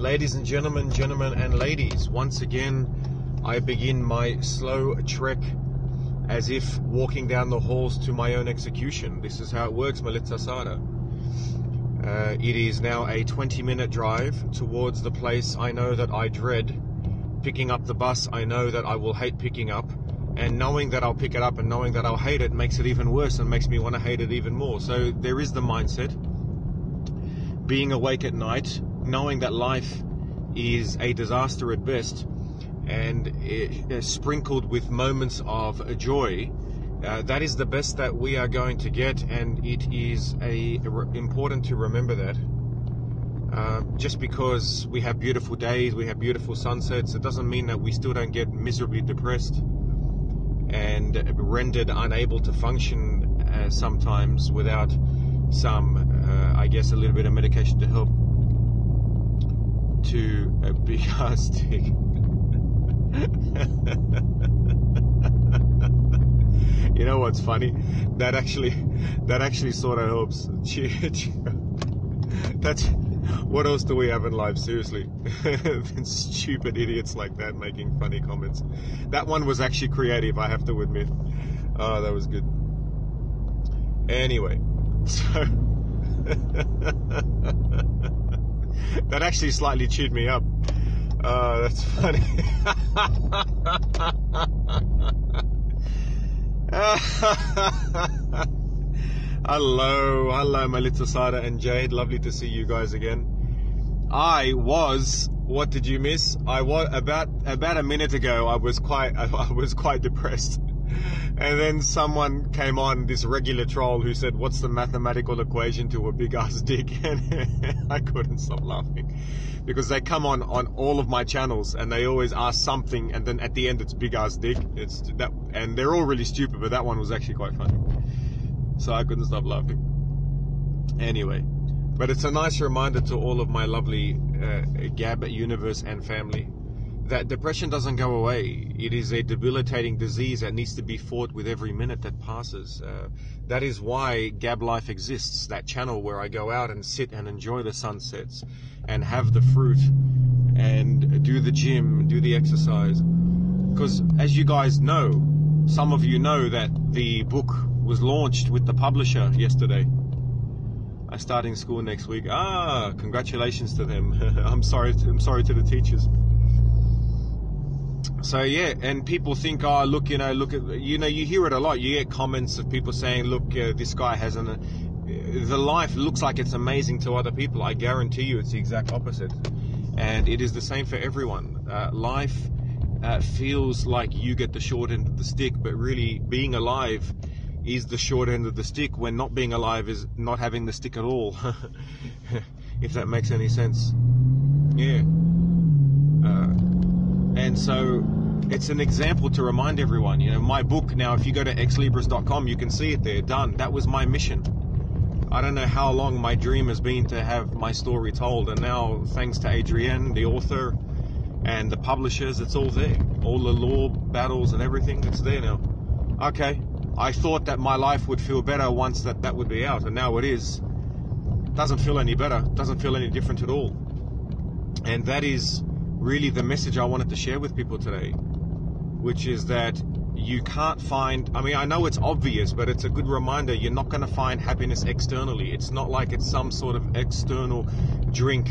Ladies and gentlemen and ladies, once again I begin my slow trek as if walking down the halls to my own execution. This is how it works, Malitza Sada. It is now a 20-minute drive towards the place I know that I dread. Picking up the bus I know that I will hate picking up, and knowing that I'll pick it up and knowing that I'll hate it makes it even worse and makes me want to hate it even more. So there is the mindset. Being awake at night, knowing that life is a disaster at best, and sprinkled with moments of joy, that is the best that we are going to get, and it is important to remember that. Just because we have beautiful days, we have beautiful sunsets, it doesn't mean that we still don't get miserably depressed and rendered unable to function sometimes without some, I guess, a little bit of medication to help to be stick. You know what's funny? That actually sort of helps. That's what else do we have in life? Seriously, stupid idiots like that making funny comments. That one was actually creative, I have to admit. Oh, that was good. Anyway, so that actually slightly cheered me up. That's funny. Hello, Melissa Sada and Jade. Lovely to see you guys again. What did you miss? I was about a minute ago. I was quite depressed, and then someone came on, this regular troll, who said, "What's the mathematical equation to a big ass dick?" And I couldn't stop laughing, because they come on all of my channels and they always ask something, and then at the end it's big ass dick. It's that, and they're all really stupid, but that one was actually quite funny, so I couldn't stop laughing. Anyway, but it's a nice reminder to all of my lovely Gab universe and family that depression doesn't go away. It is a debilitating disease that needs to be fought with every minute that passes. That is why Gab Life exists, that channel where I go out and sit and enjoy the sunsets and have the fruit and do the gym, do the exercise. Because as you guys know, some of you know that the book was launched with the publisher yesterday. I'm starting school next week. Congratulations to them. I'm sorry to the teachers. So yeah, and people think, look at, you hear it a lot. You get comments of people saying, look, this guy the life looks like it's amazing to other people. I guarantee you it's the exact opposite. And it is the same for everyone. Life feels like you get the short end of the stick, but really being alive is the short end of the stick, when not being alive is not having the stick at all. If that makes any sense. Yeah. And so it's an example to remind everyone. My book now, if you go to xlibris.com, you can see it there, done. That was my mission. I don't know how long my dream has been to have my story told, and now thanks to Adrienne, the author, and the publishers, it's all there. All the law battles and everything, it's there now. Okay, I thought that my life would feel better once that would be out, and now it is. Doesn't feel any better, doesn't feel any different at all. And that is really the message I wanted to share with people today, which is that you can't find, I know it's obvious, but it's a good reminder, you're not going to find happiness externally. It's not like it's some sort of external drink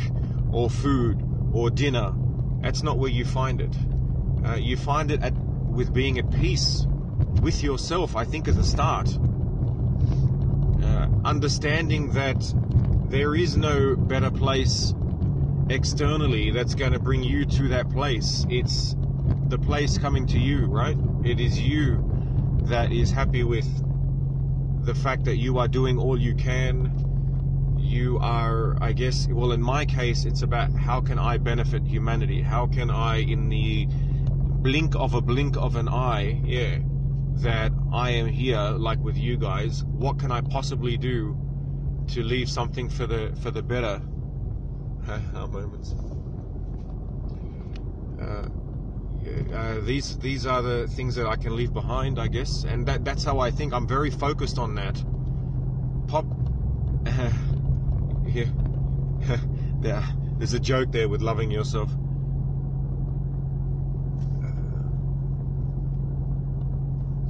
or food or dinner. That's not where you find it. You find it with being at peace with yourself, I think, as a start. Understanding that there is no better place externally that's going to bring you to that place. It's the place coming to you, right? It is you that is happy with the fact that you are doing all you can. You are, I guess, well, in my case, it's about how can I benefit humanity? How can I, in the blink of an eye, that I am here, like with you guys, what can I possibly do to leave something for the better? Our moments. These are the things that I can leave behind, I guess, and that's how I think. I'm very focused on that. There's a joke there with loving yourself.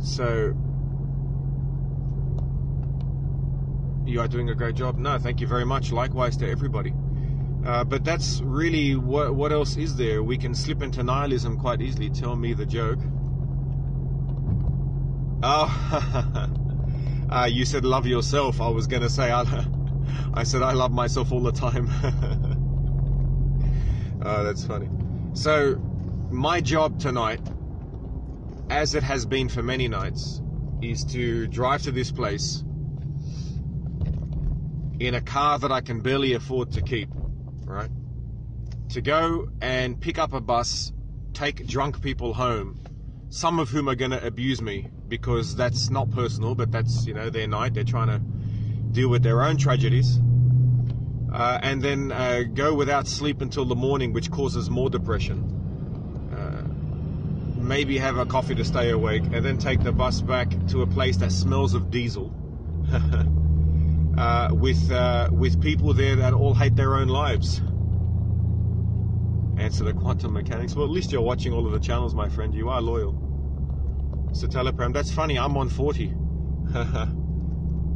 So, you are doing a great job. No, thank you very much. Likewise to everybody. But that's really, what else is there? We can slip into nihilism quite easily. Tell me the joke. Oh, you said love yourself. I was going to say, I said I love myself all the time. Oh, that's funny. So, my job tonight, as it has been for many nights, is to drive to this place in a car that I can barely afford to keep, right? To go and pick up a bus, take drunk people home, some of whom are going to abuse me, because that's not personal, but that's, you know, their night. They're trying to deal with their own tragedies. And then go without sleep until the morning, which causes more depression. Maybe have a coffee to stay awake, and then take the bus back to a place that smells of diesel. With people there that all hate their own lives. Answer the quantum mechanics. Well, at least you're watching all of the channels, my friend. You are loyal. So Telegram, that's funny. I'm on 40.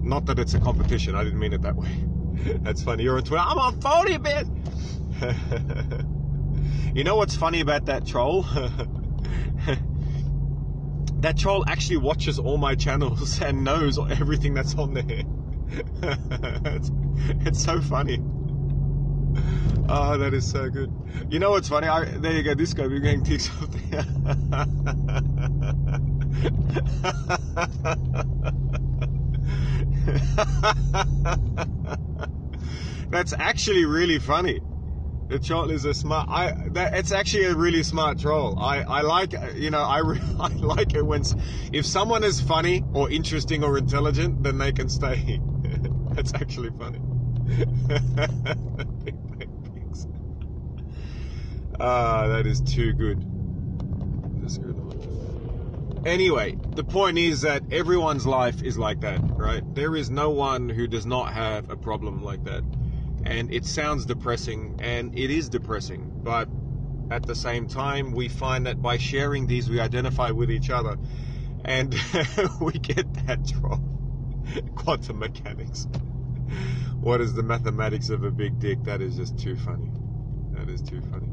Not that it's a competition. I didn't mean it that way. That's funny. You're on 20. I'm on 40, man. You know what's funny about that troll? That troll actually watches all my channels and knows everything that's on there. It's so funny. Oh, that is so good. You know what's funny? There you go, this guy, we're getting ticks off there. That's actually really funny. The troll is a smart. It's actually a really smart troll. I like, you know, I like it when, if someone is funny or interesting or intelligent, then they can stay. That's actually funny. That is too good. Anyway, the point is that everyone's life is like that, right? There is no one who does not have a problem like that. And it sounds depressing, and it is depressing, but at the same time, we find that by sharing these, we identify with each other, and we get that drop. Quantum mechanics. What is the mathematics of a big dick? That is just too funny. That is too funny.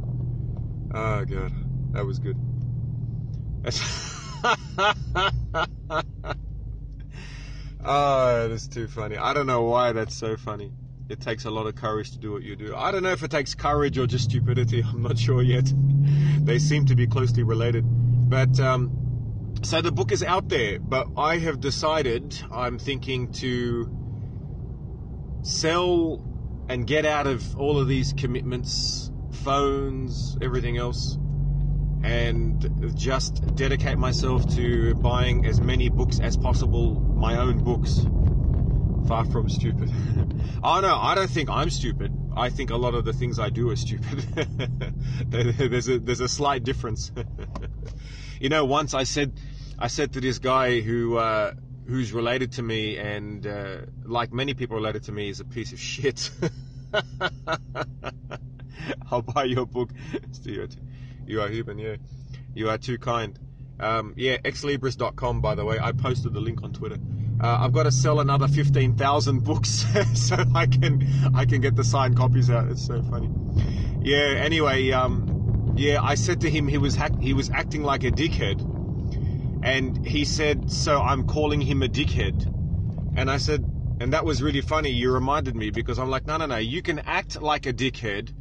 Oh, God. That was good. Oh, that is too funny. I don't know why that's so funny. It takes a lot of courage to do what you do. I don't know if it takes courage or just stupidity. I'm not sure yet. They seem to be closely related. But, so the book is out there. But I have decided, I'm thinking to sell and get out of all of these commitments, phones, everything else, and just dedicate myself to buying as many books as possible, my own books. Far from stupid. Oh no, I don't think I'm stupid. I think a lot of the things I do are stupid. There's a slight difference. You know, once I said to this guy who's related to me, and like many people related to me, is a piece of shit. I'll buy your book. You are human, yeah. You are too kind. Yeah, xlibris.com, by the way. I posted the link on Twitter. I've got to sell another 15,000 books so I can get the signed copies out. It's so funny. Yeah. Anyway, yeah. I said to him he was acting like a dickhead, and he said, "So I'm calling him a dickhead." And I said, and that was really funny. You reminded me, because I'm like, no. You can act like a dickhead,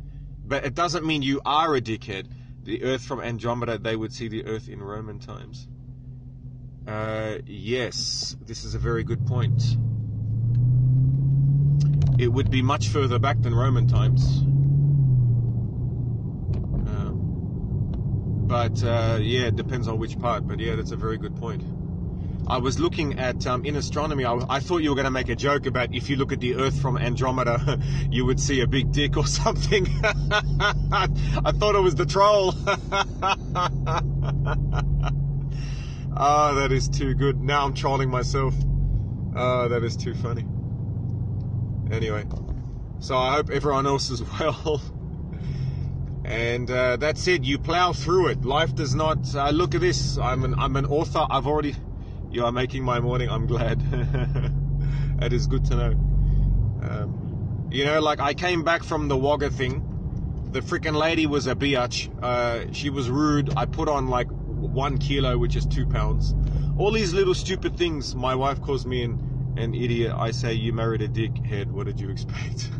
but it doesn't mean you are a dickhead. The Earth from Andromeda, they would see the Earth in Roman times. Yes, this is a very good point. It would be much further back than Roman times. Yeah, it depends on which part. But yeah, that's a very good point. I was looking at, in astronomy, I thought you were going to make a joke about if you look at the Earth from Andromeda, you would see a big dick or something. I thought it was the troll. Oh, that is too good. Now I'm trolling myself. Oh, that is too funny. Anyway, so I hope everyone else is well. And that's it. You plow through it. Life does not. Look at this. I'm an author. You are making my morning. I'm glad. That is good to know. You know, like I came back from the Wagga thing. The freaking lady was a biatch. She was rude. I put on like 1 kilo, which is 2 pounds. All these little stupid things. My wife calls me an idiot. I say, you married a dickhead. What did you expect?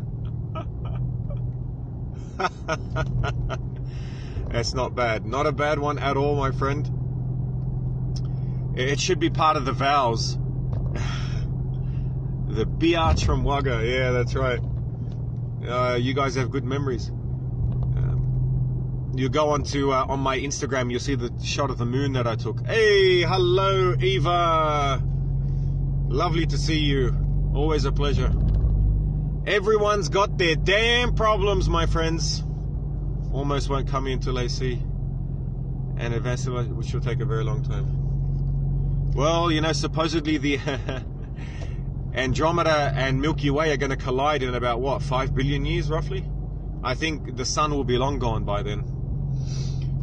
That's not bad. Not a bad one at all, my friend. It should be part of the vows. The biatch from Wagga. Yeah, that's right. You guys have good memories. You go on my Instagram, you'll see the shot of the moon that I took. Hey, hello, Eva. Lovely to see you. Always a pleasure. Everyone's got their damn problems, my friends. Almost won't come in until they see. And advanced, which will take a very long time. Well, you know, supposedly the Andromeda and Milky Way are going to collide in about, what, 5 billion years, roughly? I think the sun will be long gone by then.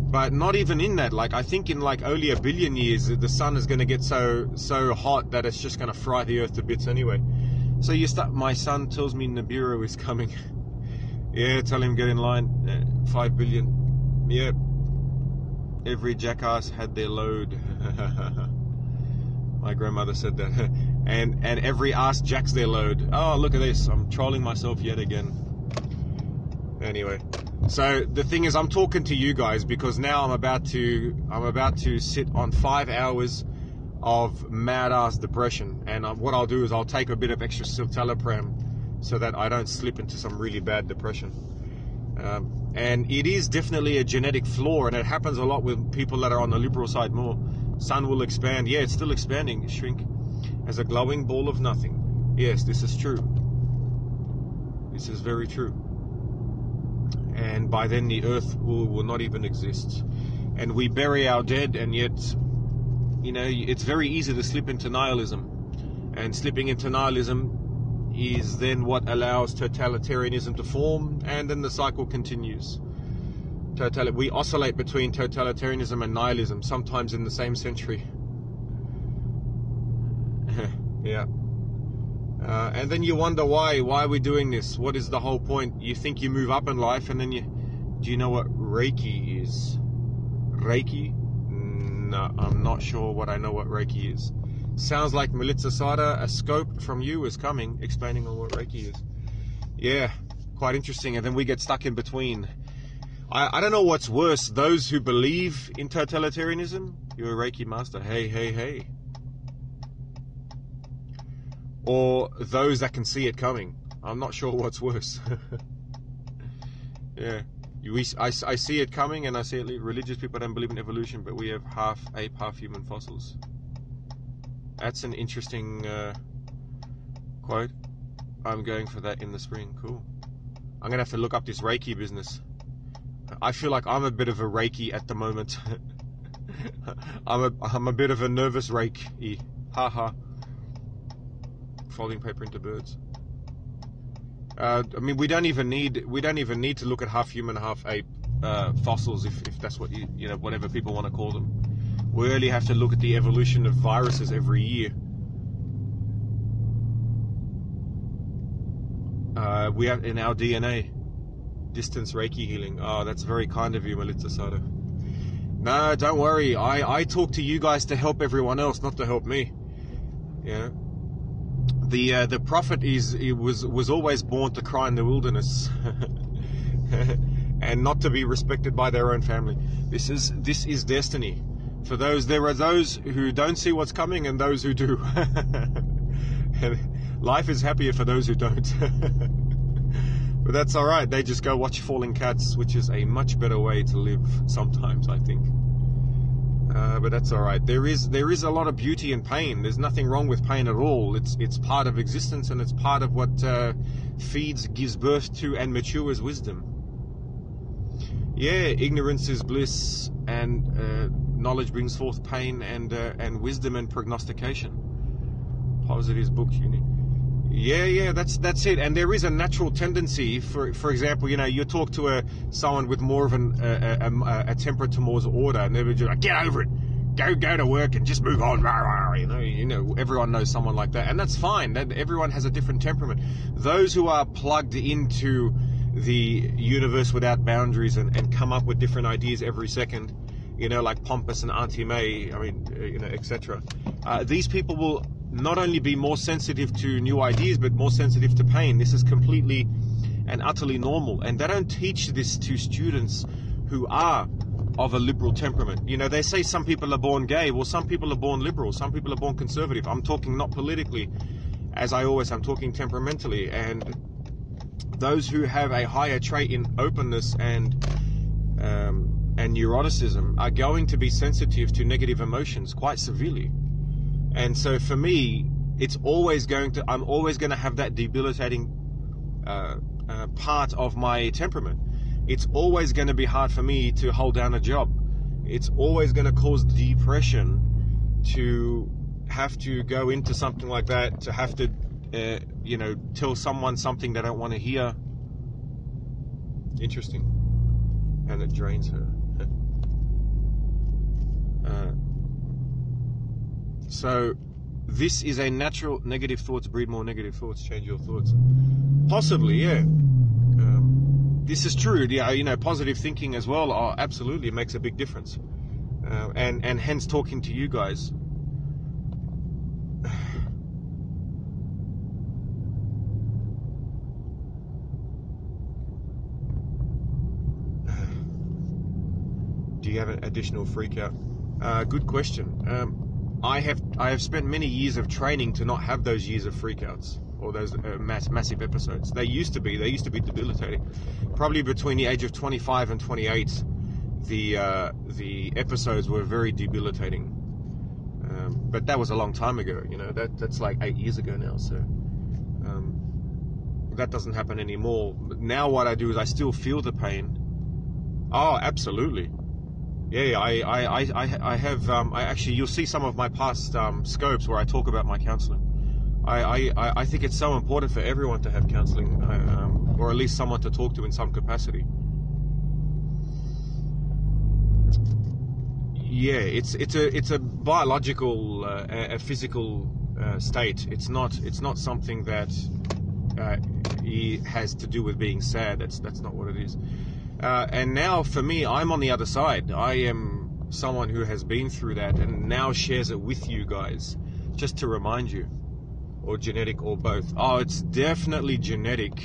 But not even in that. Like, I think in like only 1 billion years, the sun is going to get so hot that it's just going to fry the earth to bits anyway. So my son tells me Nibiru is coming. Yeah, tell him get in line. 5 billion. Yep. Every jackass had their load. My grandmother said that. And every ass jacks their load. Oh, look at this. I'm trolling myself yet again. Anyway. So the thing is, I'm talking to you guys because now I'm about to sit on 5 hours of mad ass depression, and what I'll do is I'll take a bit of extra citalopram so that I don't slip into some really bad depression. And it is definitely a genetic flaw, and it happens a lot with people that are on the liberal side more. Sun will expand. Yeah, it's still expanding, shrink as a glowing ball of nothing. Yes, this is true. This is very true. And by then the earth will not even exist. And we bury our dead, and yet, you know, it's very easy to slip into nihilism. And slipping into nihilism is then what allows totalitarianism to form, and then the cycle continues. We oscillate between totalitarianism and nihilism, sometimes in the same century. Yeah. And then you wonder why are we doing this? What is the whole point? You think you move up in life, and then do you know what Reiki is? Reiki? No, I'm not sure what I know what Reiki is. Sounds like Melitza Sada, a scope from you is coming, explaining on what Reiki is. Yeah, quite interesting. And then we get stuck in between. I don't know what's worse, those who believe in totalitarianism, you're a Reiki master, hey. Or those that can see it coming. I'm not sure what's worse. Yeah. I see it coming, and I see it. Religious people don't believe in evolution, but we have half ape, half human fossils. That's an interesting quote. I'm going for that in the spring. Cool. I'm going to have to look up this Reiki business. I feel like I'm a bit of a Reiki at the moment. I'm a bit of a nervous Reiki. Haha. Folding paper into birds. I mean, we don't even need to look at half human, half ape fossils if that's what you know, whatever people want to call them. We only have to look at the evolution of viruses every year. We have in our DNA distance Reiki healing. Oh, that's very kind of you, Melitza Sada. No, don't worry. I talk to you guys to help everyone else, not to help me. Yeah. The prophet was always born to cry in the wilderness, and not to be respected by their own family. This is destiny. For those, there are those who don't see what's coming, and those who do. And life is happier for those who don't. But that's all right. They just go watch falling cats, which is a much better way to live sometimes, I think. But that's all right. There is a lot of beauty in pain. There's nothing wrong with pain at all. It's part of existence, and it's part of what gives birth to and matures wisdom. Yeah, ignorance is bliss, and knowledge brings forth pain and wisdom and prognostication. Positive's book, Yeah, that's it. And there is a natural tendency, for example, you talk to someone with more of a temper towards order, and they're just like, get over it, go to work and just move on. Everyone knows someone like that, and that's fine. Everyone has a different temperament. Those who are plugged into the universe without boundaries and come up with different ideas every second, like Pompous and Auntie May, etc. These people will not only be more sensitive to new ideas, but more sensitive to pain. This is completely and utterly normal. And they don't teach this to students who are of a liberal temperament. They say some people are born gay. Well, some people are born liberal. Some people are born conservative. I'm talking not politically, as I'm talking temperamentally. And those who have a higher trait in openness and neuroticism are going to be sensitive to negative emotions quite severely. And so for me, I'm always going to have that debilitating part of my temperament. It's always going to be hard for me to hold down a job. It's always going to cause depression to have to go into something like that, to have to, tell someone something they don't want to hear. Interesting. And it drains her. So this is a natural. Negative thoughts breed more negative thoughts. Change your thoughts. Possibly, yeah. This is true. Yeah, positive thinking as well. Absolutely, it makes a big difference. And hence talking to you guys. Do you have an additional freak out? Good question. I have spent many years of training to not have those years of freakouts or those massive episodes. They used to be debilitating. Probably between the age of 25 and 28, the episodes were very debilitating. But that was a long time ago. That's like 8 years ago now. So that doesn't happen anymore. But now what I do is I still feel the pain. Oh, absolutely. Yeah, I have. I actually, you'll see some of my past scopes where I talk about my counselling. I think it's so important for everyone to have counselling, or at least someone to talk to in some capacity. Yeah, it's a biological, a physical state. It's not something that has to do with being sad. That's not what it is. And now for me, I'm on the other side. I am someone who has been through that and now shares it with you guys, just to remind you, or genetic or both. Oh, it's definitely genetic,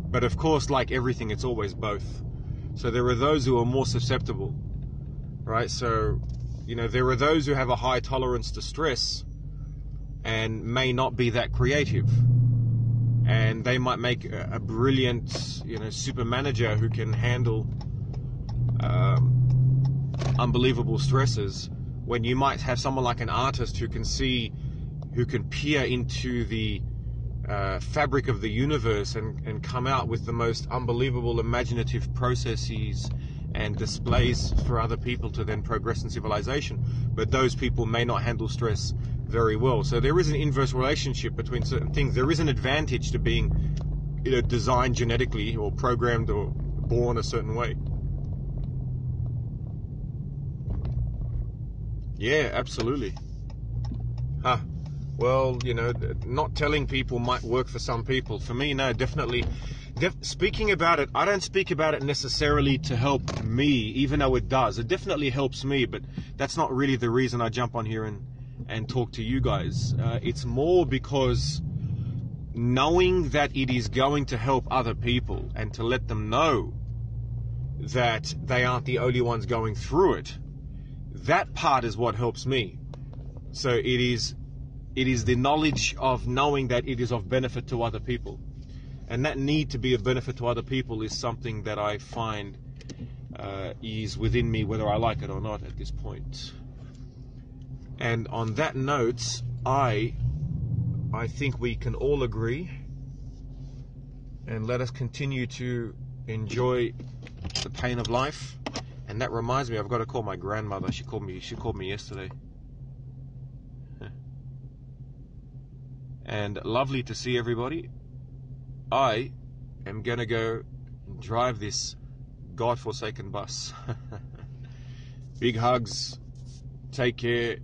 but of course, like everything, it's always both. So there are those who are more susceptible, right? So, there are those who have a high tolerance to stress and may not be that creative. And they might make a brilliant, super manager who can handle unbelievable stresses, when you might have someone like an artist who can peer into the fabric of the universe and come out with the most unbelievable imaginative processes and displays for other people to then progress in civilization. But those people may not handle stress very well. So there is an inverse relationship between certain things. There is an advantage to being designed genetically or programmed or born a certain way. Yeah, absolutely. Well, not telling people might work for some people. For me, no, definitely. Speaking about it, I don't speak about it necessarily to help me, even though it does. It definitely helps me, but that's not really the reason I jump on here and talk to you guys. It's more because knowing that it is going to help other people and to let them know that they aren't the only ones going through it, that part is what helps me. So it is the knowledge of knowing that it is of benefit to other people. And that need to be of benefit to other people is something that I find is within me, whether I like it or not at this point. And on that note, I think we can all agree, and let us continue to enjoy the pain of life. And that reminds me, I've got to call my grandmother. She called me yesterday. and lovely to see everybody. I am gonna go drive this godforsaken bus. Big hugs. Take care.